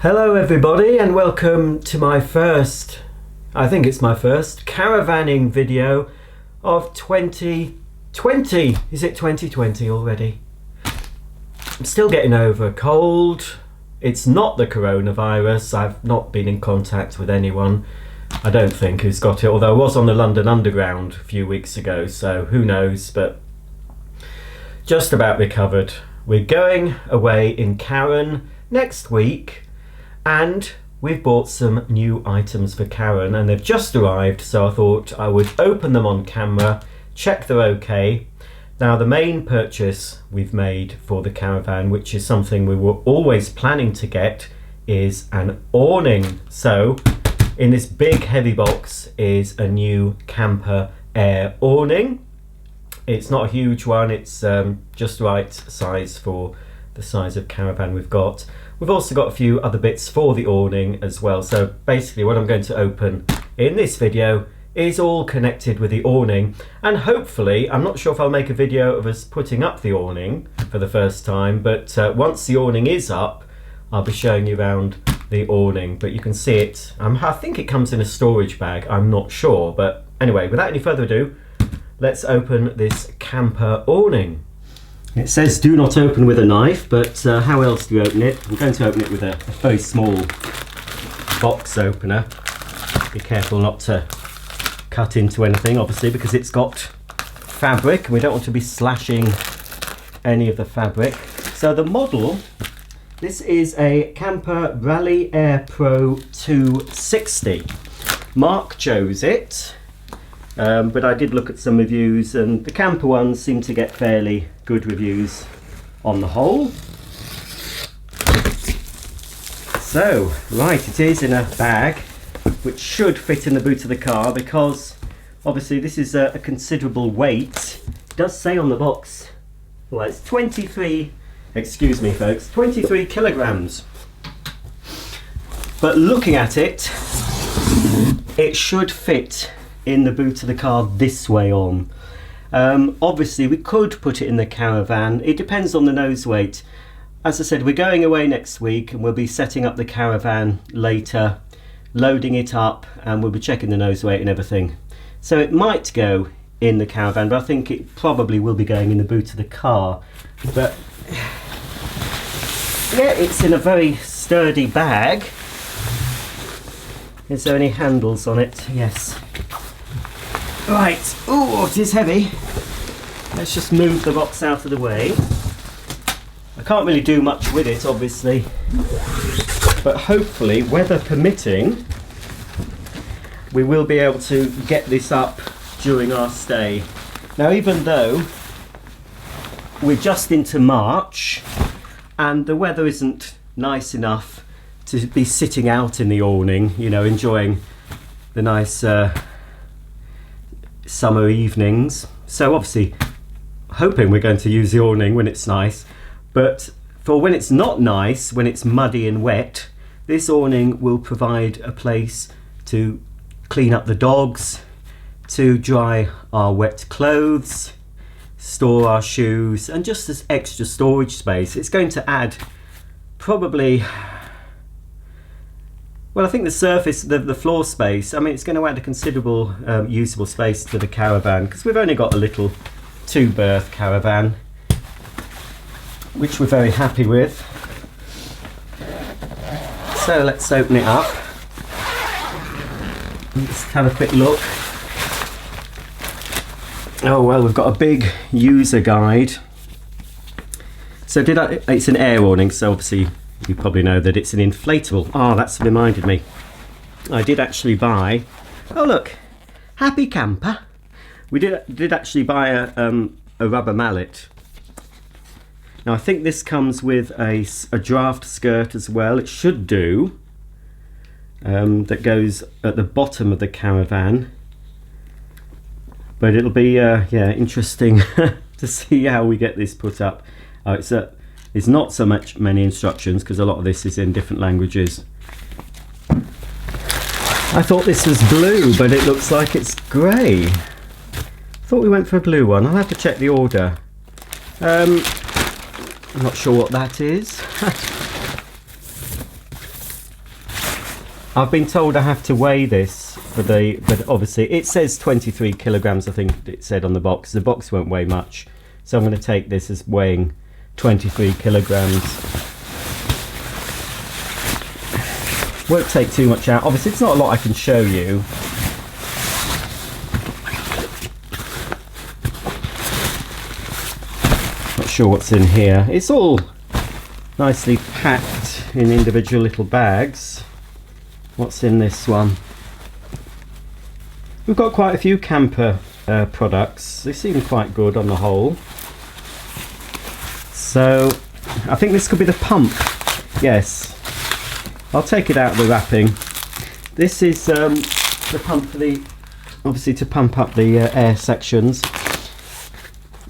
Hello everybody and welcome to my first, I think it's my first, caravanning video of 2020. Is it 2020 already? I'm still getting over a cold. It's not the coronavirus. I've not been in contact with anyone, I don't think, who's got it, although I was on the London Underground a few weeks ago, so who knows, but just about recovered. We're going away in Caravan next week. And we've bought some new items for Caravan and they've just arrived, so I thought I would open them on camera, check they're okay. Now the main purchase we've made for the Caravan, which is something we were always planning to get, is an awning. So in this big heavy box is a new Kampa air awning. It's not a huge one, it's just the right size for the size of Caravan we've got. We've also got a few other bits for the awning as well. So basically what I'm going to open in this video is all connected with the awning, and hopefully, I'm not sure if I'll make a video of us putting up the awning for the first time, but once the awning is up, I'll be showing you around the awning. But you can see it, I think it comes in a storage bag, I'm not sure. But anyway, without any further ado, let's open this Kampa awning. It says do not open with a knife, but how else do you open it? I'm going to open it with a very small box opener. Be careful not to cut into anything, obviously, because it's got fabric and we don't want to be slashing any of the fabric. So the model, this is a Kampa Rally Air Pro 260. Mark chose it. But I did look at some reviews and the Kampa ones seem to get fairly good reviews on the whole. So, right, it is in a bag which should fit in the boot of the car, because obviously this is a considerable weight. It does say on the box, well, it's 23, excuse me folks, 23 kilograms. But looking at it, it should fit in the boot of the car this way on. Obviously we could put it in the Caravan, it depends on the nose weight. As I said, we're going away next week and we'll be setting up the Caravan later, loading it up, and we'll be checking the nose weight and everything. So it might go in the Caravan, but I think it probably will be going in the boot of the car. But yeah, it's in a very sturdy bag. Is there any handles on it? Yes. Right, oh, it is heavy. Let's just move the box out of the way. I can't really do much with it, obviously, but hopefully, weather permitting, we will be able to get this up during our stay. Now, even though we're just into March and the weather isn't nice enough to be sitting out in the awning, you know, enjoying the nice summer evenings, so obviously hoping we're going to use the awning when it's nice, but for when it's not nice, when it's muddy and wet, this awning will provide a place to clean up the dogs, to dry our wet clothes, store our shoes, and just as extra storage space. It's going to add probably, well, I think the surface, the floor space, I mean, it's going to add a considerable usable space to the Caravan, because we've only got a little 2-berth Caravan, which we're very happy with. So let's open it up. Let's have a quick look. Oh well, we've got a big user guide. So it's an air awning, so obviously you probably know that it's an inflatable. Oh, that's reminded me. I did actually buy, oh look, Happy Kampa. We did actually buy a rubber mallet. Now I think this comes with a draft skirt as well. It should do. That goes at the bottom of the Caravan. But it'll be yeah, interesting to see how we get this put up. It's not so many instructions, because a lot of this is in different languages. I thought this was blue, but it looks like it's grey. Thought we went for a blue one. I'll have to check the order. I'm not sure what that is. I've been told I have to weigh this but obviously it says 23 kilograms, I think it said on the box. The box won't weigh much, so I'm going to take this as weighing 23 kilograms. Won't take too much out. Obviously it's not a lot I can show you. Not sure what's in here. It's all nicely packed in individual little bags. What's in this one? We've got quite a few Kampa products. They seem quite good on the whole. So I think this could be the pump. Yes, I'll take it out of the wrapping. This is the pump for the, obviously to pump up the air sections.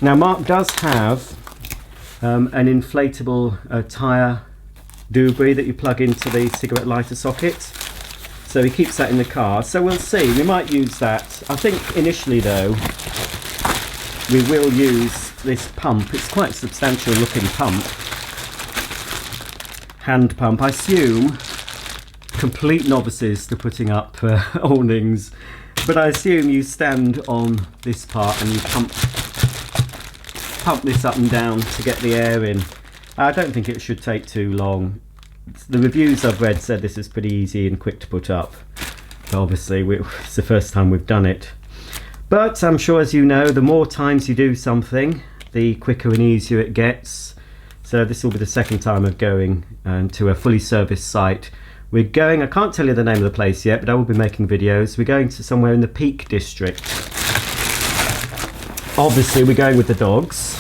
Now Mark does have an inflatable tyre doobry that you plug into the cigarette lighter socket. So he keeps that in the car. So we'll see, we might use that. I think initially though, we will use this pump. It's quite a substantial looking pump. Hand pump. I assume complete novices to putting up awnings, but I assume you stand on this part and you pump this up and down to get the air in. I don't think it should take too long. The reviews I've read said this is pretty easy and quick to put up. But obviously it's the first time we've done it. But I'm sure, as you know, the more times you do something, the quicker and easier it gets. So this will be the second time of going to a fully serviced site. We're going, I can't tell you the name of the place yet, but I will be making videos. We're going to somewhere in the Peak District. Obviously we're going with the dogs.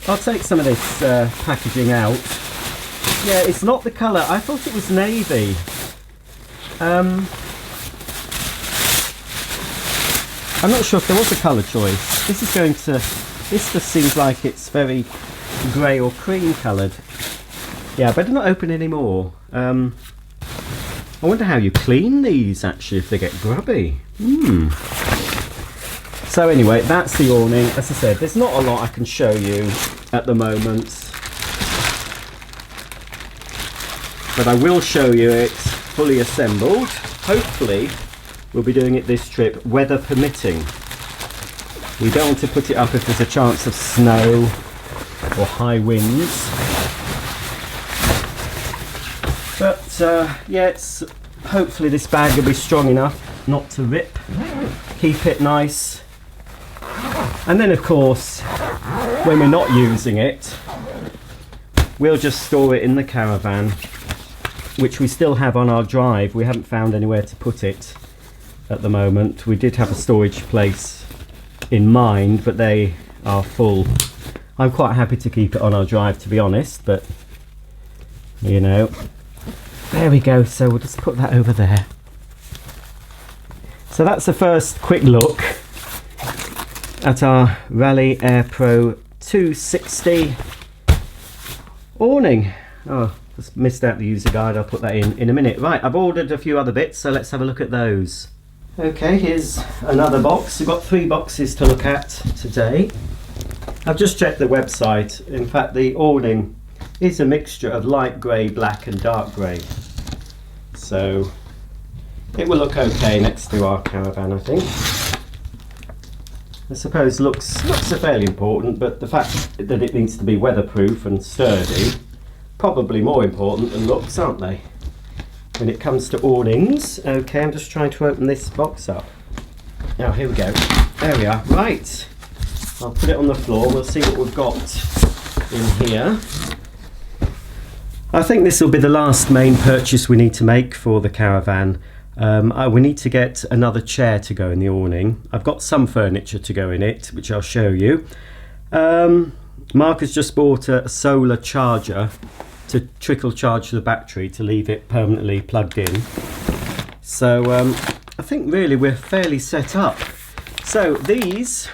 I'll take some of this packaging out. Yeah, it's not the colour. I thought it was navy. I'm not sure if there was a colour choice. This is going to, this just seems like it's very grey or cream coloured. Yeah, I better not open any more. I wonder how you clean these actually if they get grubby. So anyway, that's the awning. As I said, there's not a lot I can show you at the moment. But I will show you it fully assembled. Hopefully we'll be doing it this trip, weather permitting. We don't want to put it up if there's a chance of snow or high winds. But yeah, hopefully this bag will be strong enough not to rip. Keep it nice. And then of course, when we're not using it, we'll just store it in the caravan, which we still have on our drive. We haven't found anywhere to put it at the moment. We did have a storage place in mind, but they are full. I'm quite happy to keep it on our drive, to be honest, but you know, there we go. So we'll just put that over there. So that's the first quick look at our Rally Air Pro 260 awning. Oh, just missed out the user guide. I'll put that in a minute. Right, I've ordered a few other bits, so let's have a look at those. Okay, here's another box. We've got 3 boxes to look at today. I've just checked the website. In fact, the awning is a mixture of light grey, black and dark grey. So it will look okay next to our caravan, I think. I suppose looks are fairly important, but the fact that it needs to be weatherproof and sturdy, probably more important than looks, aren't they? When it comes to awnings. Okay, I'm just trying to open this box up. Now here we go. There we are. Right. I'll put it on the floor. We'll see what we've got in here. I think this will be the last main purchase we need to make for the caravan. We need to get another chair to go in the awning. I've got some furniture to go in it, which I'll show you. Mark has just bought a solar charger to trickle charge the battery to leave it permanently plugged in. So I think really we're fairly set up. So these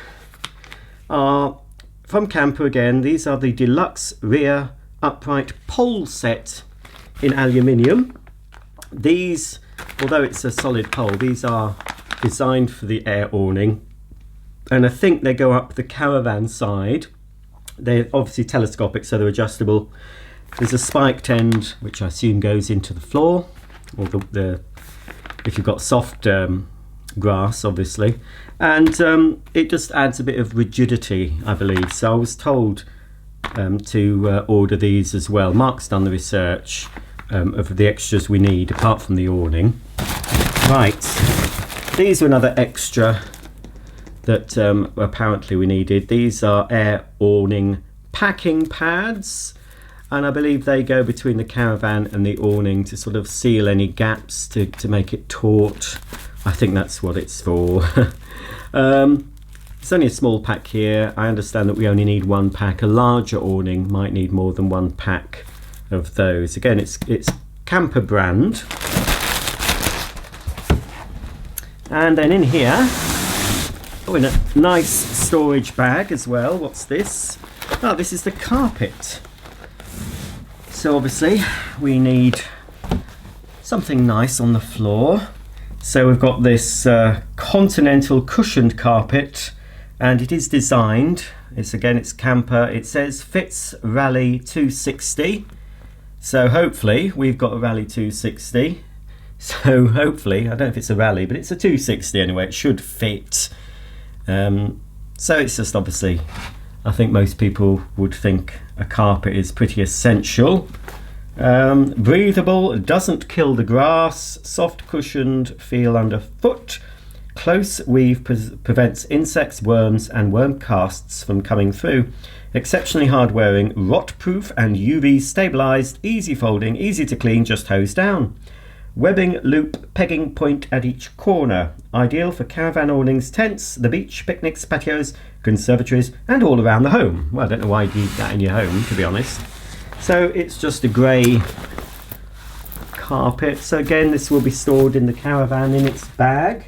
are from Kampa again. These are the deluxe rear upright pole set in aluminium. These, although it's a solid pole, these are designed for the air awning, and I think they go up the caravan side. They're obviously telescopic, so they're adjustable. There's a spiked end which I assume goes into the floor. or if you've got soft grass, obviously, and it just adds a bit of rigidity, I believe. So I was told to order these as well. Mark's done the research of the extras we need apart from the awning. Right, these are another extra that apparently we needed. These are air awning packing pads, and I believe they go between the caravan and the awning to sort of seal any gaps to make it taut. I think that's what it's for. It's only a small pack here. I understand that we only need one pack. A larger awning might need more than one pack of those. Again, it's Kampa brand. And then in here, oh, in a nice storage bag as well. What's this? Oh, this is the carpet. So obviously we need something nice on the floor. So we've got this continental cushioned carpet, and it is designed, it's Kampa. It says fits Rally 260. So hopefully we've got a Rally 260. So hopefully, I don't know if it's a Rally, but it's a 260 anyway. It should fit. So it's just obviously, I think most people would think a carpet is pretty essential. Breathable, doesn't kill the grass, soft cushioned feel underfoot, close weave prevents insects, worms and worm casts from coming through. Exceptionally hard wearing, rot proof and UV stabilised, easy folding, easy to clean, just hose down. Webbing loop pegging point at each corner. Ideal for caravan awnings, tents, the beach, picnics, patios, conservatories and all around the home. Well, I don't know why you need that in your home, to be honest. So it's just a grey carpet. So again, this will be stored in the caravan in its bag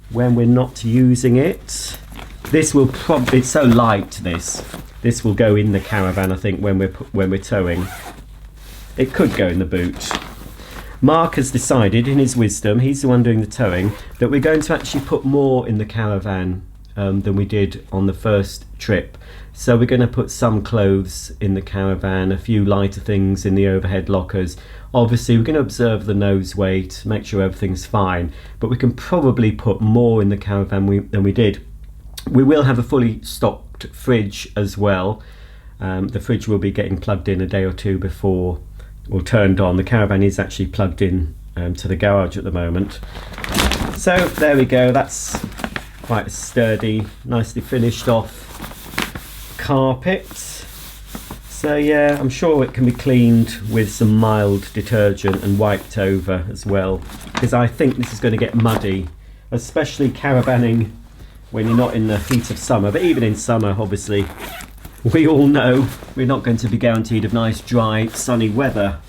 when we're not using it. This will probably, it's so light, this will go in the caravan, I think, when we're towing. It could go in the boot. Mark has decided, in his wisdom, he's the one doing the towing, that we're going to actually put more in the caravan than we did on the first trip. So we're going to put some clothes in the caravan, a few lighter things in the overhead lockers. Obviously we're going to observe the nose weight, make sure everything's fine, but we can probably put more in the caravan than we did. We will have a fully stocked fridge as well. The fridge will be getting plugged in a day or two before, or turned on. The caravan is actually plugged in to the garage at the moment. So there we go, that's quite a sturdy, nicely finished off carpet. So yeah, I'm sure it can be cleaned with some mild detergent and wiped over as well, because I think this is going to get muddy, especially caravanning when you're not in the heat of summer. But even in summer, obviously, we all know we're not going to be guaranteed of nice, dry, sunny weather.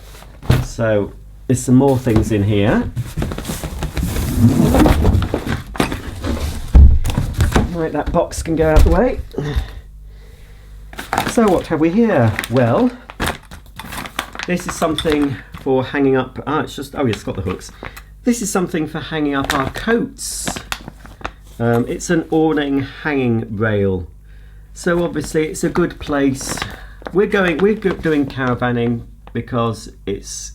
So there's some more things in here. Right, that box can go out the way. So what have we here? Well, this is something for hanging up. It's just, oh yeah, it's got the hooks. This is something for hanging up our coats. It's an awning hanging rail. So obviously it's a good place. We're doing caravanning because it's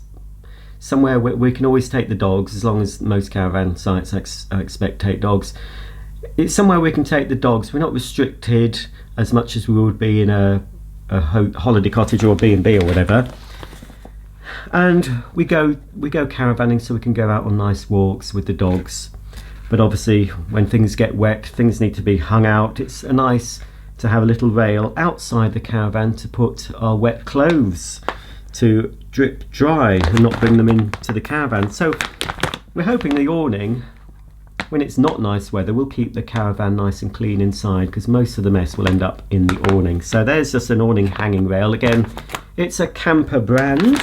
somewhere where we can always take the dogs, as long as most caravan sites I expect take dogs. It's somewhere we can take the dogs. We're not restricted as much as we would be in a holiday cottage or B&B or whatever. And we go caravanning so we can go out on nice walks with the dogs. But obviously when things get wet, things need to be hung out. It's nice to have a little rail outside the caravan to put our wet clothes to drip dry and not bring them into the caravan. So we're hoping the awning, when it's not nice weather, will keep the caravan nice and clean inside, because most of the mess will end up in the awning. So there's just an awning hanging rail. Again, it's a Kampa brand.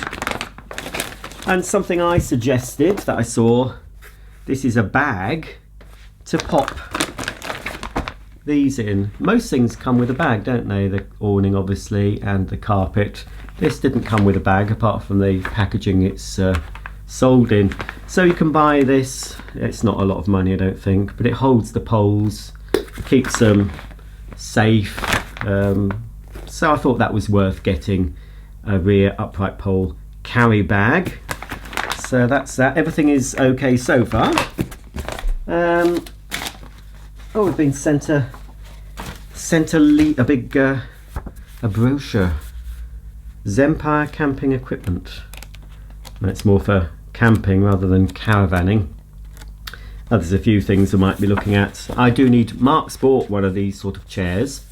And something I suggested that I saw, this is a bag to pop these in. Most things come with a bag, don't they? The awning obviously and the carpet. This didn't come with a bag apart from the packaging it's sold in. So you can buy this. It's not a lot of money, I don't think, but it holds the poles, keeps them safe. So I thought that was worth getting, a rear upright pole carry bag. So So that's that. Everything is okay so far. Oh, we've been sent a big a brochure. Zempire camping equipment. And it's more for camping rather than caravanning. Now, there's a few things we might be looking at. I do need, Mark's bought one of these sort of chairs.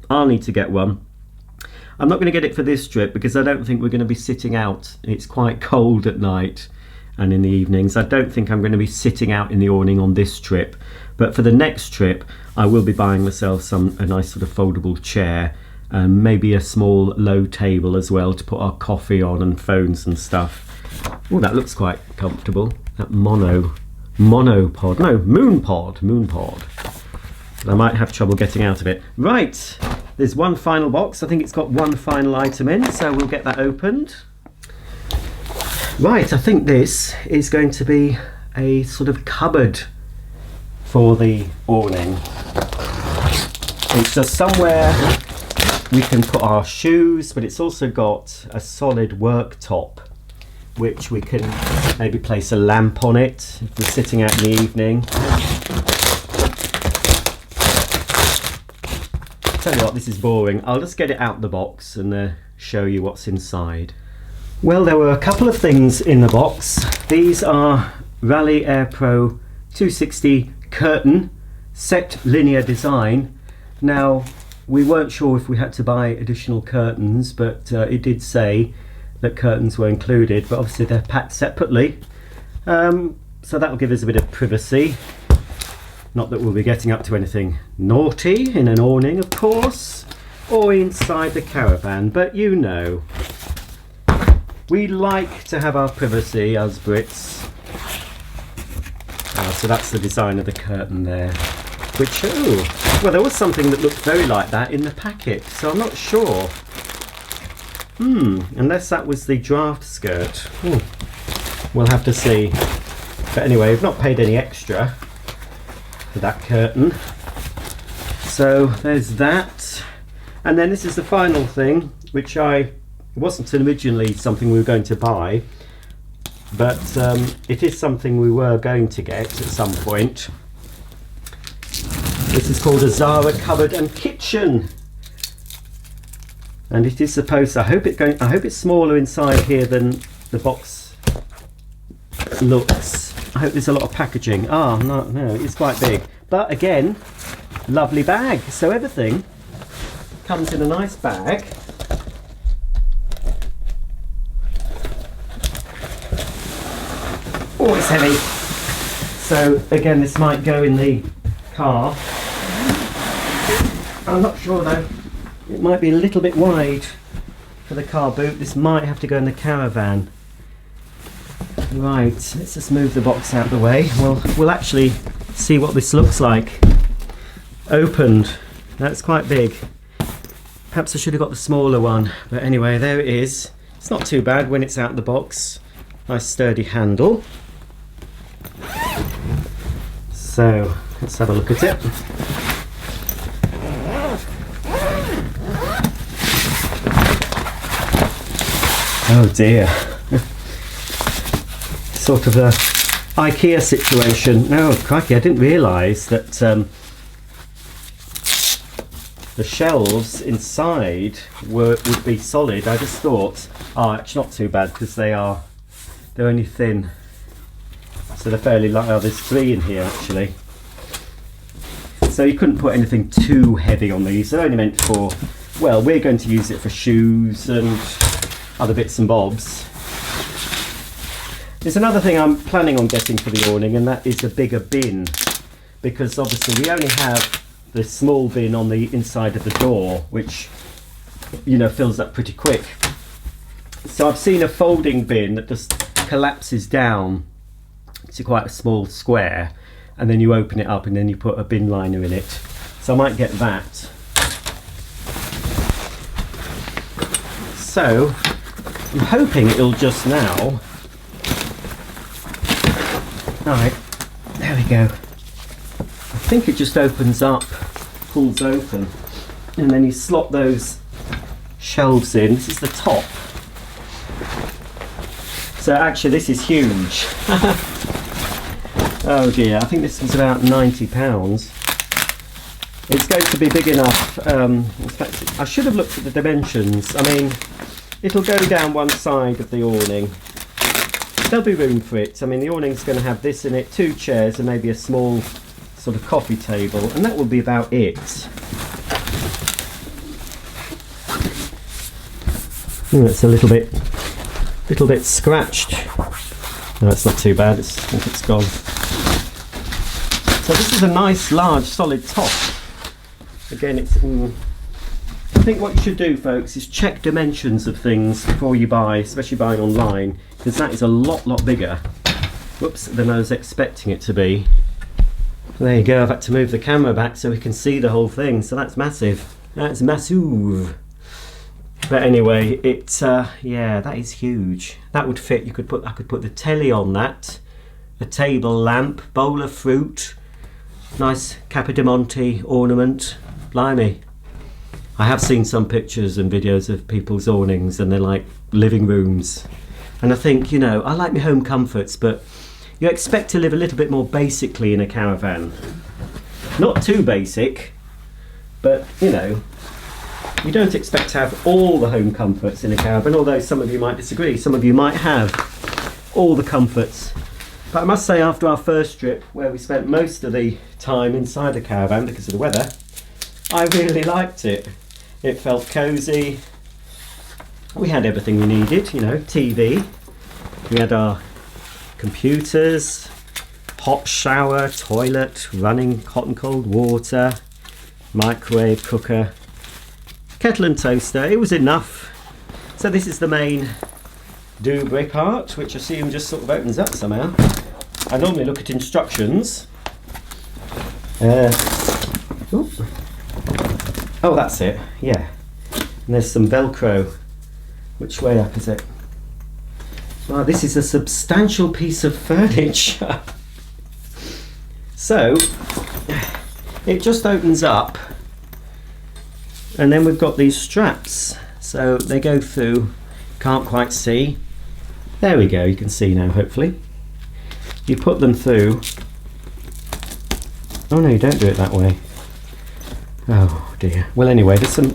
I'll need to get one. I'm not going to get it for this trip because I don't think we're going to be sitting out. It's quite cold at night and in the evenings. I don't think I'm going to be sitting out in the awning on this trip. But for the next trip, I will be buying myself a nice sort of foldable chair. Maybe a small low table as well to put our coffee on and phones and stuff. Oh, that looks quite comfortable. That moonpod. But I might have trouble getting out of it. Right, there's one final box. I think it's got one final item in, so we'll get that opened. Right, I think this is going to be a sort of cupboard for the awning. It's just somewhere we can put our shoes, but it's also got a solid worktop which we can maybe place a lamp on it if we're sitting out in the evening. Tell you what, this is boring. I'll just get it out the box and show you what's inside. Well, there were a couple of things in the box. These are Rally Air Pro 260 curtain, set linear design. Now, we weren't sure if we had to buy additional curtains, but it did say that curtains were included, but obviously they're packed separately. So that'll give us a bit of privacy. Not that we'll be getting up to anything naughty in an awning, of course, or inside the caravan, but you know. We like to have our privacy, us Brits. So that's the design of the curtain there. Which, oh, well, there was something that looked very like that in the packet, so I'm not sure. Unless that was the draft skirt. We'll have to see. But anyway, we've not paid any extra for that curtain. So there's that. And then this is the final thing, which it wasn't originally something we were going to buy, but it is something we were going to get at some point. This is called a Zara cupboard and kitchen. And it is supposed, I hope it's smaller inside here than the box looks. I hope there's a lot of packaging. No, it's quite big. But again, lovely bag. So everything comes in a nice bag. Oh, it's heavy. So again, this might go in the car. I'm not sure though. It might be a little bit wide for the car boot. This might have to go in the caravan. Right, let's just move the box out of the way. Well, we'll actually see what this looks like. Opened. That's quite big. Perhaps I should have got the smaller one. But anyway, there it is. It's not too bad when it's out of the box. Nice sturdy handle. So, let's have a look at it. Oh dear. Sort of a IKEA situation. Oh crikey, I didn't realise that the shelves inside would be solid. I just thought, it's not too bad because they're only thin. So they're fairly light. Oh, there's 3 in here actually. So you couldn't put anything too heavy on these. They're only meant for, well, we're going to use it for shoes and other bits and bobs. There's another thing I'm planning on getting for the awning, and that is a bigger bin, because obviously we only have the small bin on the inside of the door, which, you know, fills up pretty quick. So I've seen a folding bin that just collapses down to quite a small square, and then you open it up and then you put a bin liner in it. So I might get that. So I'm hoping it'll just now. Alright, there we go. I think it just opens up, pulls open, and then you slot those shelves in. This is the top. So actually this is huge. Oh dear, I think this was about £90. It's going to be big enough. In fact, I should have looked at the dimensions. I mean, it'll go down one side of the awning. There'll be room for it. I mean, the awning's going to have this in it, 2 chairs and maybe a small sort of coffee table, and that will be about it. It's a little bit scratched. No, it's not too bad. I think it's gone. So this is a nice, large, solid top. Again, it's. I think what you should do, folks, is check dimensions of things before you buy, especially buying online, because that is a lot bigger. Whoops, than I was expecting it to be. There you go. I've had to move the camera back so we can see the whole thing. So that's massive. That's massive. But anyway, yeah, that is huge. That would fit. I could put the telly on that, a table lamp, bowl of fruit, nice Capodimonte ornament. Blimey. I have seen some pictures and videos of people's awnings, and they're like living rooms. And I think, you know, I like my home comforts, but you expect to live a little bit more basically in a caravan. Not too basic, but you know, you don't expect to have all the home comforts in a caravan, although some of you might disagree. Some of you might have all the comforts. But I must say, after our first trip, where we spent most of the time inside the caravan because of the weather, I really liked it. It felt cosy. We had everything we needed, you know, TV. We had our computers, hot shower, toilet, running hot and cold water, microwave, cooker, kettle and toaster. It was enough. So this is the main do-brick part, which I assume just sort of opens up somehow. I normally look at instructions. Oh, that's it. Yeah. And there's some Velcro. Which way up is it? Well, this is a substantial piece of furniture. So it just opens up, and then we've got these straps. So they go through. Can't quite see. There we go. You can see now, hopefully. You put them through. Oh no, you don't do it that way. Oh dear. Well, anyway, there's some.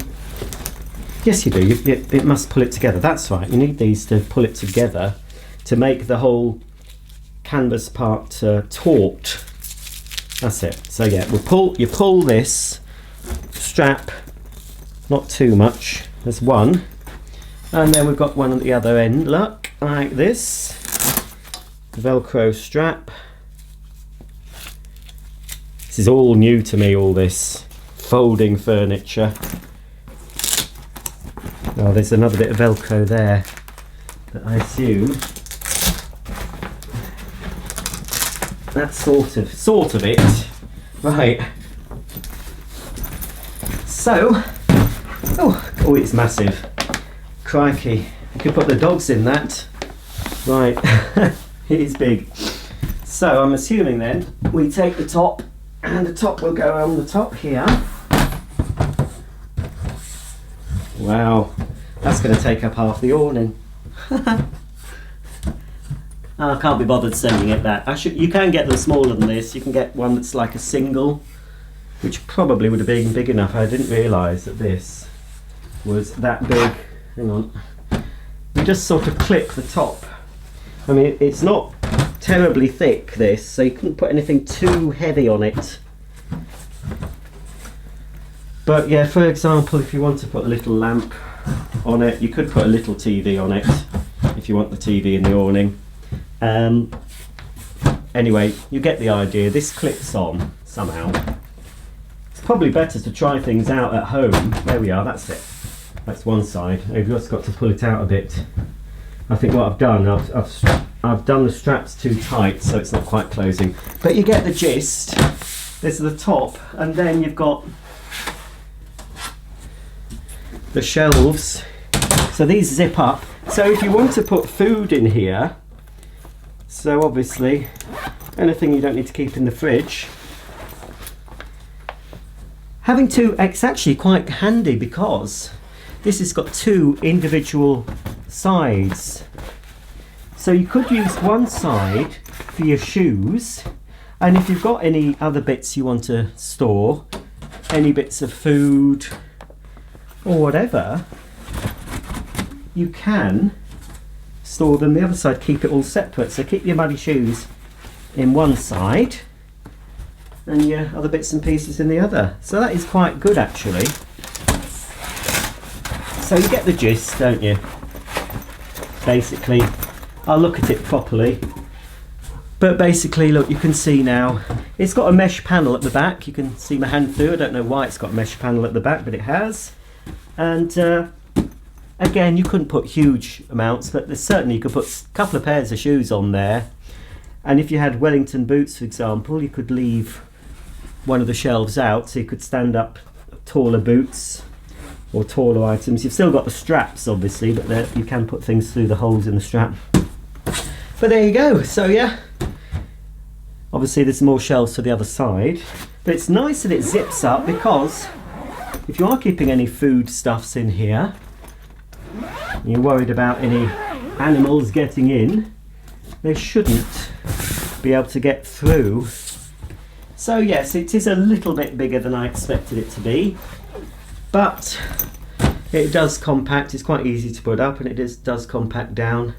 Yes, you do. It must pull it together. That's right. You need these to pull it together to make the whole canvas part taut. That's it. So yeah, you pull this strap, not too much. There's one, and then we've got one at the other end. Look, like this. Velcro strap. This is all new to me. All this folding furniture. Oh, there's another bit of Velcro there that I assume that's sort of it. Right. So, oh, it's massive. Crikey, you could put the dogs in that. Right, it is big. So I'm assuming then we take the top, and the top will go on the top here. Wow, that's going to take up half the awning. I can't be bothered sending it that. You can get them smaller than this. You can get one that's like a single, which probably would have been big enough. I didn't realise that this was that big. Hang on. You just sort of clip the top. I mean, it's not terribly thick, this, so you couldn't put anything too heavy on it. But yeah, for example, if you want to put a little lamp on it, you could put a little TV on it if you want the TV in the awning. Anyway, you get the idea. This clips on somehow. It's probably better to try things out at home. There we are, that's it. That's one side. You've just got to pull it out a bit. I think what I've done, I've done the straps too tight, so it's not quite closing. But you get the gist. This is the top, and then you've got the shelves. So these zip up. So if you want to put food in here, so obviously anything you don't need to keep in the fridge, having two, it's actually quite handy because this has got two individual sides. So you could use one side for your shoes, and if you've got any other bits you want to store, any bits of food or whatever, you can store them the other side, keep it all separate. So keep your muddy shoes in one side and your other bits and pieces in the other. So that is quite good actually. So you get the gist, don't you? Basically, I'll look at it properly. But basically, look, you can see now, it's got a mesh panel at the back. You can see my hand through. I don't know why it's got a mesh panel at the back, but it has. And again, you couldn't put huge amounts, but there's certainly you could put a couple of pairs of shoes on there. And if you had Wellington boots, for example, you could leave one of the shelves out, so you could stand up taller boots or taller items. You've still got the straps, obviously, but there, you can put things through the holes in the strap. But there you go. So yeah, obviously there's more shelves to the other side, but it's nice that it zips up, because if you are keeping any food stuffs in here, and you're worried about any animals getting in, they shouldn't be able to get through. So yes, it is a little bit bigger than I expected it to be, but it does compact. It's quite easy to put up, and it does compact down.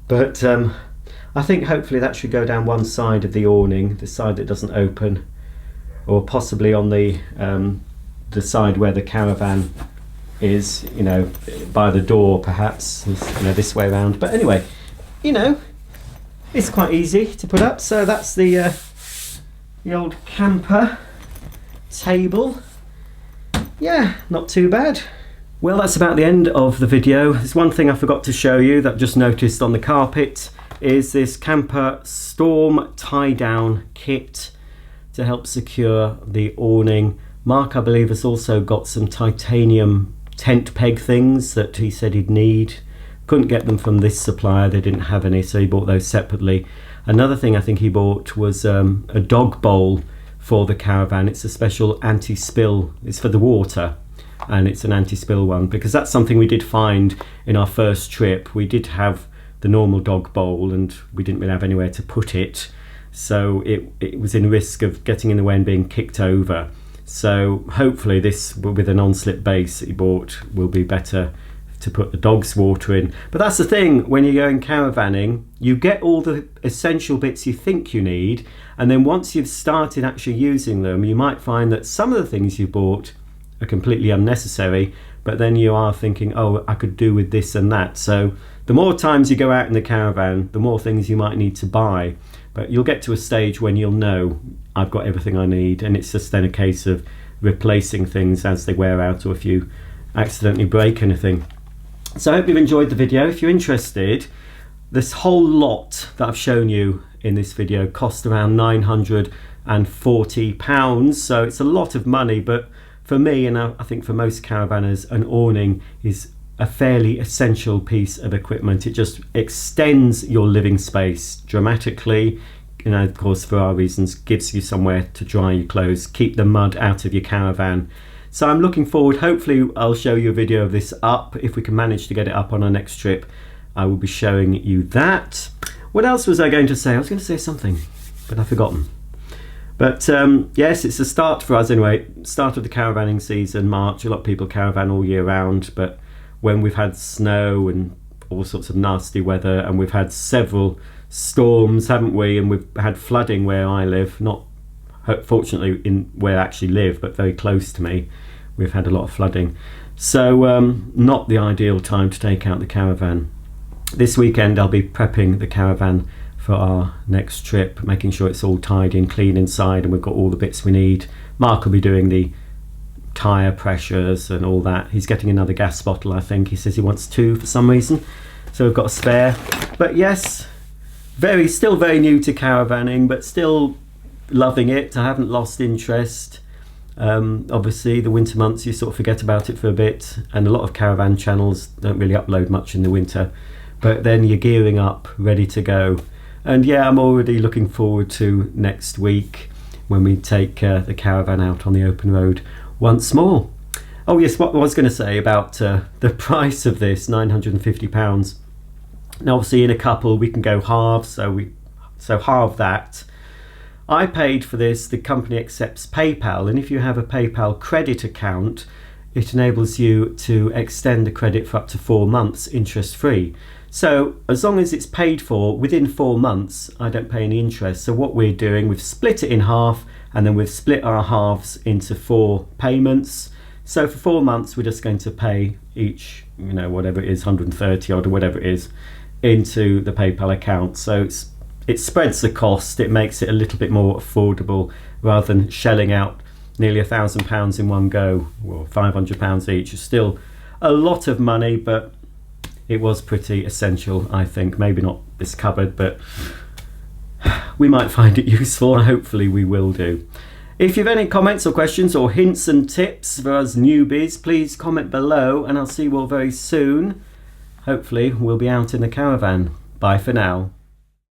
But I think hopefully that should go down one side of the awning, the side that doesn't open, or possibly on the side where the caravan is, you know, by the door perhaps, you know, this way around. But anyway, you know, it's quite easy to put up. So that's the old Kampa table. Yeah, not too bad. Well, that's about the end of the video. There's one thing I forgot to show you that I've just noticed on the carpet, is this Kampa storm tie down kit to help secure the awning. Mark, I believe, has also got some titanium tent peg things that he said he'd need. Couldn't get them from this supplier, they didn't have any, so he bought those separately. Another thing I think he bought was a dog bowl for the caravan. It's a special anti-spill, it's for the water, and it's an anti-spill one, because that's something we did find in our first trip. We did have the normal dog bowl and we didn't really have anywhere to put it, so it was in risk of getting in the way and being kicked over. So hopefully this, with a non-slip base that he bought, will be better to put the dog's water in. But that's the thing, when you're going caravanning, you get all the essential bits you think you need, and then once you've started actually using them, you might find that some of the things you bought are completely unnecessary, but then you are thinking, oh, I could do with this and that. So the more times you go out in the caravan, the more things you might need to buy. But you'll get to a stage when you'll know, I've got everything I need, and it's just then a case of replacing things as they wear out, or if you accidentally break anything. So I hope you've enjoyed the video. If you're interested, this whole lot that I've shown you in this video cost around £940, so it's a lot of money, but for me, and I think for most caravanners, an awning is a fairly essential piece of equipment. It just extends your living space dramatically, and of course for our reasons gives you somewhere to dry your clothes, keep the mud out of your caravan. So I'm looking forward, hopefully I'll show you a video of this up. If we can manage to get it up on our next trip, I will be showing you that. What else was I going to say? I was going to say something, but I've forgotten. But yes, it's a start for us anyway. Start of the caravanning season, March. A lot of people caravan all year round, but when we've had snow and all sorts of nasty weather, and we've had several storms, haven't we? And we've had flooding where I live, not fortunately in where I actually live, but very close to me. We've had a lot of flooding. So not the ideal time to take out the caravan. This weekend I'll be prepping the caravan for our next trip, making sure it's all tidy and clean inside, and we've got all the bits we need. Mark will be doing the tyre pressures and all that. He's getting another gas bottle, I think. He says he wants 2 for some reason, so we've got a spare. But yes, still very new to caravanning, but still loving it. I haven't lost interest. Obviously the winter months you sort of forget about it for a bit, and a lot of caravan channels don't really upload much in the winter, but then you're gearing up, ready to go. And yeah, I'm already looking forward to next week when we take the caravan out on the open road once more. Oh yes, what I was going to say about the price of this, £950. Now obviously in a couple we can go halves, so halve that. I paid for this. The company accepts PayPal, and if you have a PayPal credit account, it enables you to extend the credit for up to 4 months interest free. So as long as it's paid for within 4 months, I don't pay any interest. So what we're doing, we've split it in half, and then we've split our halves into 4 payments. So for 4 months we're just going to pay each, whatever it is, 130 odd or whatever it is, into the PayPal account. So it spreads the cost, it makes it a little bit more affordable rather than shelling out nearly £1,000 in one go, or £500 each. It's still a lot of money, but it was pretty essential, I think. Maybe not this cupboard, but we might find it useful, and hopefully we will do. If you have any comments or questions or hints and tips for us newbies, please comment below, and I'll see you all very soon. Hopefully we'll be out in the caravan. Bye for now.